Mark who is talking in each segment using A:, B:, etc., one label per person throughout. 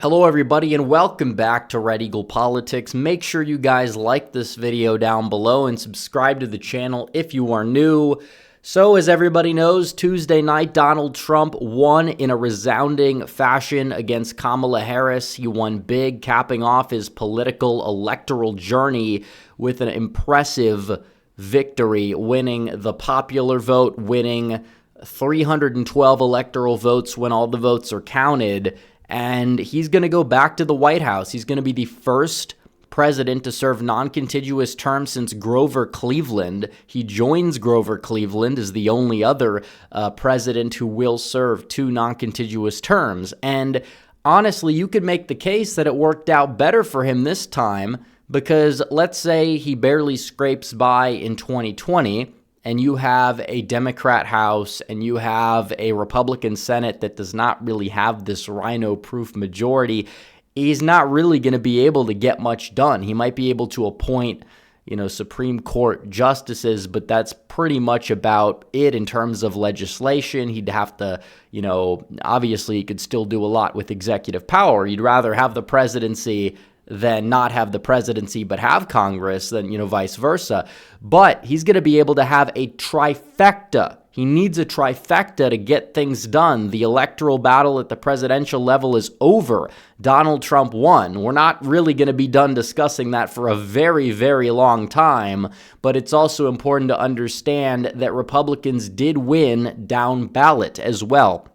A: Hello everybody and welcome back to Red Eagle Politics. Make sure you guys like this video down below and subscribe to the channel if you are new. So as everybody knows, Tuesday night Donald Trump won in a resounding fashion against Kamala Harris. He won big, capping off his political electoral journey with an impressive victory, winning the popular vote, winning 312 electoral votes when all the votes are counted. And he's going to go back to the White House. He's going to be the first president to serve non-contiguous terms since Grover Cleveland. He joins Grover Cleveland as the only other president who will serve two non-contiguous terms. And honestly, you could make the case that it worked out better for him this time because let's say he barely scrapes by in 2020. And you have a Democrat House and you have a Republican Senate that does not really have this rhino-proof majority, he's not really going to be able to get much done. He might be able to appoint, Supreme Court justices, but that's pretty much about it in terms of legislation. He'd have to, obviously he could still do a lot with executive power. You'd rather have the presidency than not have the presidency but have Congress, than, vice versa. But he's going to be able to have a trifecta. He needs a trifecta to get things done. The electoral battle at the presidential level is over. Donald Trump won. We're not really going to be done discussing that for a very, very long time, but it's also important to understand that Republicans did win down ballot as well.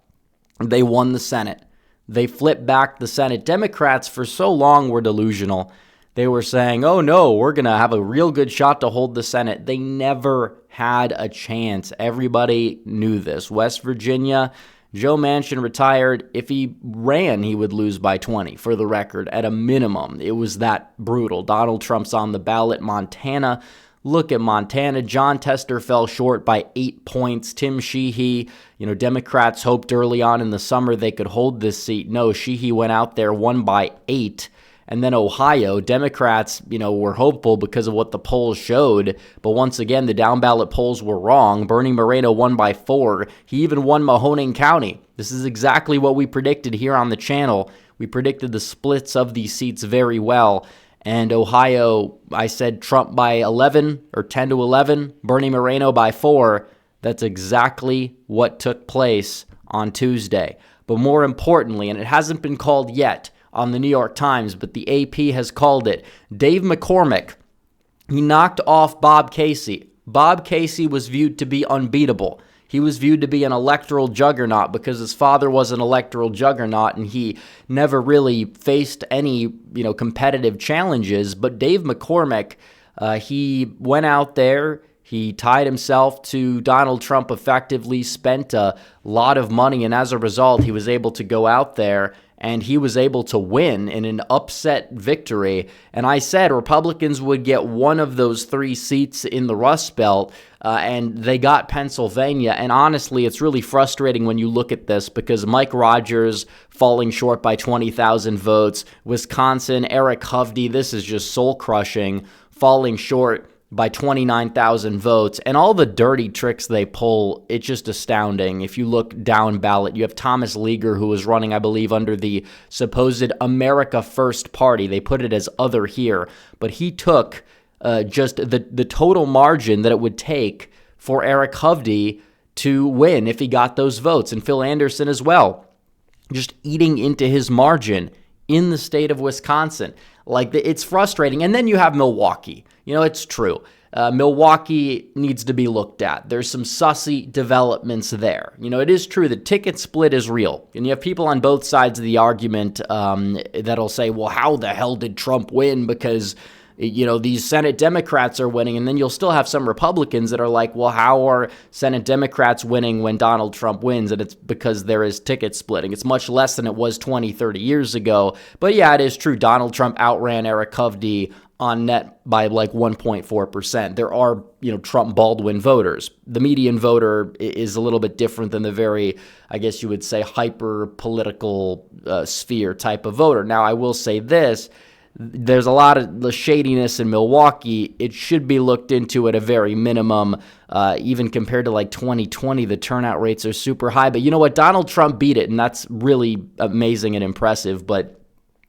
A: They won the Senate. They flipped back the Senate. Democrats for so long were delusional. They were saying, oh no, we're going to have a real good shot to hold the Senate. They never had a chance. Everybody knew this. West Virginia, Joe Manchin retired. If he ran, he would lose by 20, for the record, at a minimum. It was that brutal. Donald Trump's on the ballot. Montana. Look at Montana. John Tester fell short by 8 points. Tim Sheehy, Democrats hoped early on in the summer they could hold this seat. No, Sheehy went out there, won by 8. And then Ohio, Democrats, were hopeful because of what the polls showed. But once again, the down-ballot polls were wrong. Bernie Moreno won by 4. He even won Mahoning County. This is exactly what we predicted here on the channel. We predicted the splits of these seats very well. And Ohio, I said Trump by 11 or 10 to 11, Bernie Moreno by 4. That's exactly what took place on Tuesday. But more importantly, and it hasn't been called yet on the New York Times, but the AP has called it, Dave McCormick, he knocked off Bob Casey. Bob Casey was viewed to be unbeatable. He was viewed to be an electoral juggernaut because his father was an electoral juggernaut and he never really faced any, competitive challenges. But Dave McCormick, he went out there, he tied himself to Donald Trump effectively, spent a lot of money, and as a result, he was able to go out there and he was able to win in an upset victory. And I said Republicans would get one of those 3 seats in the Rust Belt, and they got Pennsylvania. And honestly, it's really frustrating when you look at this because Mike Rogers falling short by 20,000 votes, Wisconsin, Eric Hovde, this is just soul-crushing, falling short by 29,000 votes, and all the dirty tricks they pull, it's just astounding. If you look down ballot, you have Thomas Leaguer, who was running, I believe, under the supposed America First Party. They put it as other here, but he took just the total margin that it would take for Eric Hovde to win if he got those votes, and Phil Anderson as well, just eating into his margin in the state of Wisconsin. It's frustrating. And then you have Milwaukee. It's true. Milwaukee needs to be looked at. There's some sussy developments there. It is true that ticket split is real. And you have people on both sides of the argument that'll say, well, how the hell did Trump win? Because these Senate Democrats are winning. And then you'll still have some Republicans that are like, well, how are Senate Democrats winning when Donald Trump wins? And it's because there is ticket splitting. It's much less than it was 20, 30 years ago. But yeah, it is true. Donald Trump outran Eric Hovde on net by 1.4%. There are, Trump Baldwin voters. The median voter is a little bit different than the very, I guess you would say, hyper-political sphere type of voter. Now, I will say this. There's a lot of the shadiness in Milwaukee. It should be looked into at a very minimum. Even compared to 2020, the turnout rates are super high. But you know what? Donald Trump beat it, and that's really amazing and impressive. But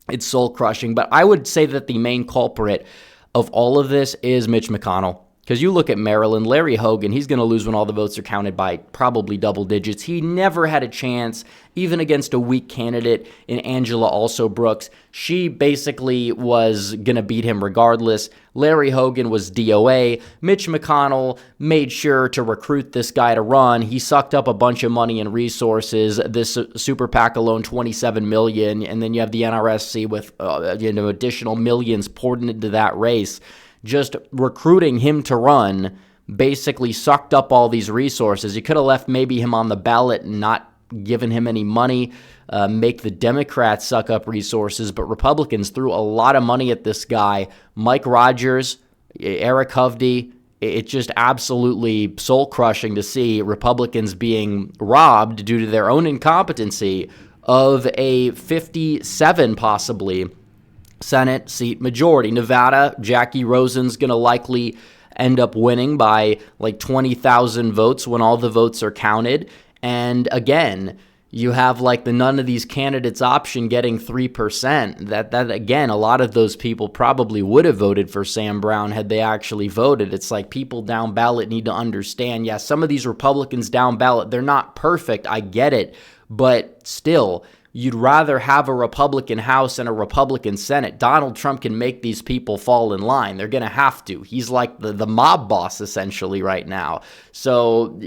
A: It's soul crushing. But I would say that the main culprit of all of this is Mitch McConnell. Because you look at Maryland, Larry Hogan, he's going to lose when all the votes are counted by probably double digits. He never had a chance, even against a weak candidate in Angela Also Brooks. She basically was going to beat him regardless. Larry Hogan was DOA. Mitch McConnell made sure to recruit this guy to run. He sucked up a bunch of money and resources. This super PAC alone, $27 million, and then you have the NRSC with additional millions poured into that race. Just recruiting him to run basically sucked up all these resources. You could have left maybe him on the ballot and not given him any money, make the Democrats suck up resources, but Republicans threw a lot of money at this guy. Mike Rogers, Eric Hovde, it's just absolutely soul-crushing to see Republicans being robbed due to their own incompetency of a 57 possibly Senate seat majority. Nevada, Jackie Rosen's going to likely end up winning by like 20,000 votes when all the votes are counted. And again, you have like the none of these candidates option getting 3%. That again, a lot of those people probably would have voted for Sam Brown had they actually voted. It's like people down ballot need to understand, yeah, some of these Republicans down ballot, they're not perfect. I get it. But still, you'd rather have a Republican House and a Republican Senate. Donald Trump can make these people fall in line. They're going to have to. He's like the mob boss essentially right now. So,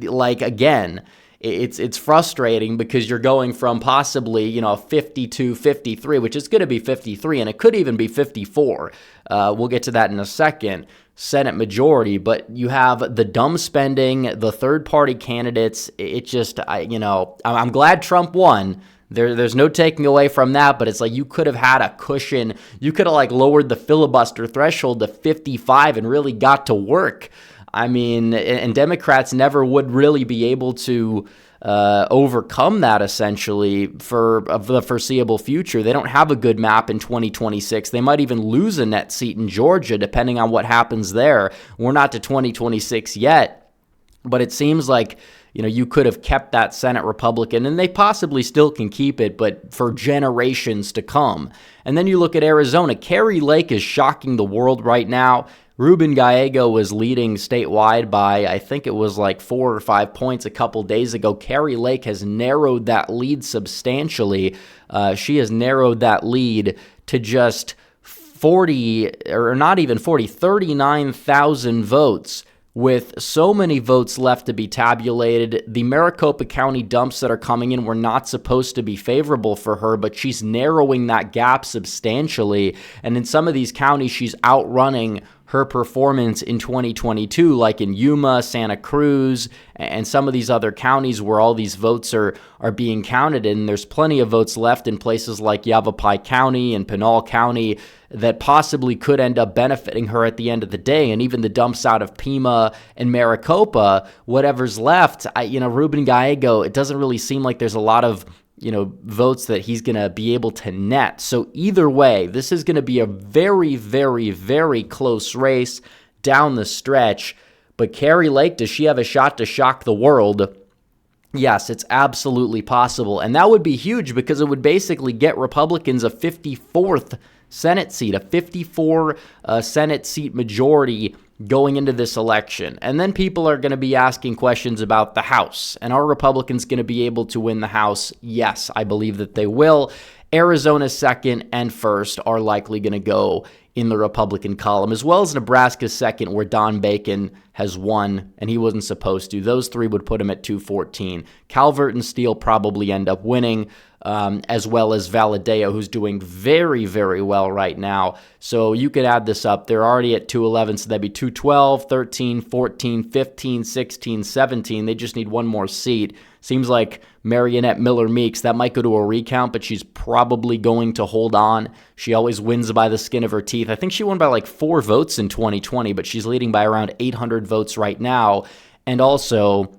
A: like, again, it's frustrating because you're going from possibly, 52, 53, which is going to be 53, and it could even be 54. We'll get to that in a second. Senate majority, but you have the dumb spending, the third-party candidates. It just, I'm glad Trump won. There's no taking away from that, but it's like you could have had a cushion. You could have lowered the filibuster threshold to 55 and really got to work. I mean, and Democrats never would really be able to overcome that essentially for the foreseeable future. They don't have a good map in 2026. They might even lose a net seat in Georgia depending on what happens there. We're not to 2026 yet, but it seems like you could have kept that Senate Republican, and they possibly still can keep it, but for generations to come. And then you look at Arizona. Kari Lake is shocking the world right now. Ruben Gallego was leading statewide by, I think it was 4 or 5 points a couple days ago. Kari Lake has narrowed that lead substantially. She has narrowed that lead to just 40, or not even 40, 39,000 votes. With so many votes left to be tabulated, the Maricopa County dumps that are coming in were not supposed to be favorable for her, but she's narrowing that gap substantially. And in some of these counties, she's outrunning her performance in 2022, like in Yuma, Santa Cruz, and some of these other counties where all these votes are being counted. And there's plenty of votes left in places like Yavapai County and Pinal County that possibly could end up benefiting her at the end of the day. And even the dumps out of Pima and Maricopa, whatever's left, Ruben Gallego, it doesn't really seem like there's a lot of votes that he's going to be able to net. So either way, this is going to be a very, very, very close race down the stretch. But Kari Lake, does she have a shot to shock the world? Yes, it's absolutely possible. And that would be huge because it would basically get Republicans a 54th Senate seat, a 54 Senate seat majority going into this election. And then people are going to be asking questions about the House. And are Republicans going to be able to win the House? Yes, I believe that they will. Arizona's second and first are likely going to go in the Republican column, as well as Nebraska's second, where Don Bacon has won, and he wasn't supposed to. Those three would put him at 214. Calvert and Steele probably end up winning, as well as Valadeo, who's doing very, very well right now. So you could add this up. They're already at 211, so that'd be 212, 13, 14, 15, 16, 17. They just need one more seat. Seems like Marionette Miller-Meeks, that might go to a recount, but she's probably going to hold on. She always wins by the skin of her teeth. I think she won by 4 votes in 2020, but she's leading by around 800 votes right now. And also,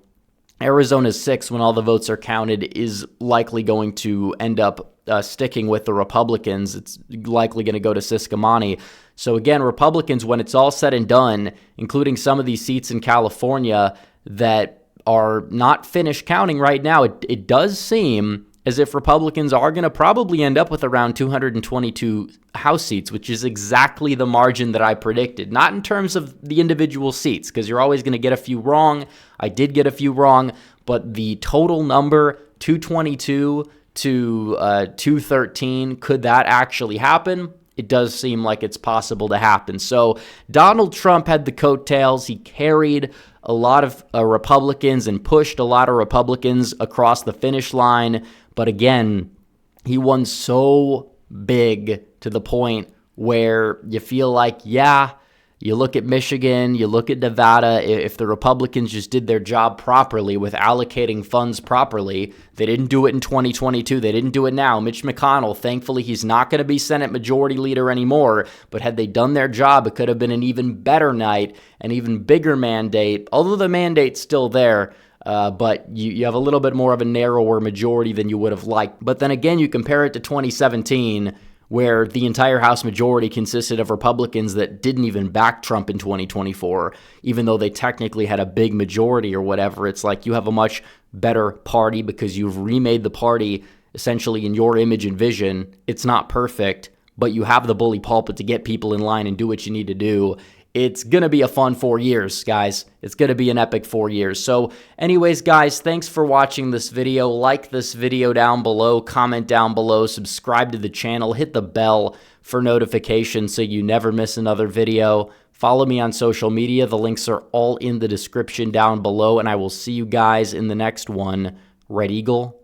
A: Arizona's 6th, when all the votes are counted, is likely going to end up sticking with the Republicans. It's likely going to go to Siscomani. So again, Republicans, when it's all said and done, including some of these seats in California that are not finished counting right now, it does seem, as if Republicans are going to probably end up with around 222 House seats, which is exactly the margin that I predicted. Not in terms of the individual seats, because you're always going to get a few wrong. I did get a few wrong, but the total number, 222 to 213, could that actually happen? It does seem like it's possible to happen. So Donald Trump had the coattails. He carried a lot of Republicans and pushed a lot of Republicans across the finish line. But again, he won so big to the point where you feel like, yeah, you look at Michigan, you look at Nevada, if the Republicans just did their job properly with allocating funds properly, they didn't do it in 2022, they didn't do it now. Mitch McConnell, thankfully, he's not going to be Senate Majority Leader anymore, but had they done their job, it could have been an even better night, an even bigger mandate, although the mandate's still there. But you have a little bit more of a narrower majority than you would have liked. But then again, you compare it to 2017, where the entire House majority consisted of Republicans that didn't even back Trump in 2024, even though they technically had a big majority or whatever. It's like you have a much better party because you've remade the party essentially in your image and vision. It's not perfect, but you have the bully pulpit to get people in line and do what you need to do. It's going to be a fun 4 years, guys. It's going to be an epic 4 years. So anyways, guys, thanks for watching this video. Like this video down below, comment down below, subscribe to the channel, hit the bell for notifications so you never miss another video. Follow me on social media. The links are all in the description down below, and I will see you guys in the next one. Red Eagle,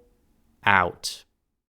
A: out.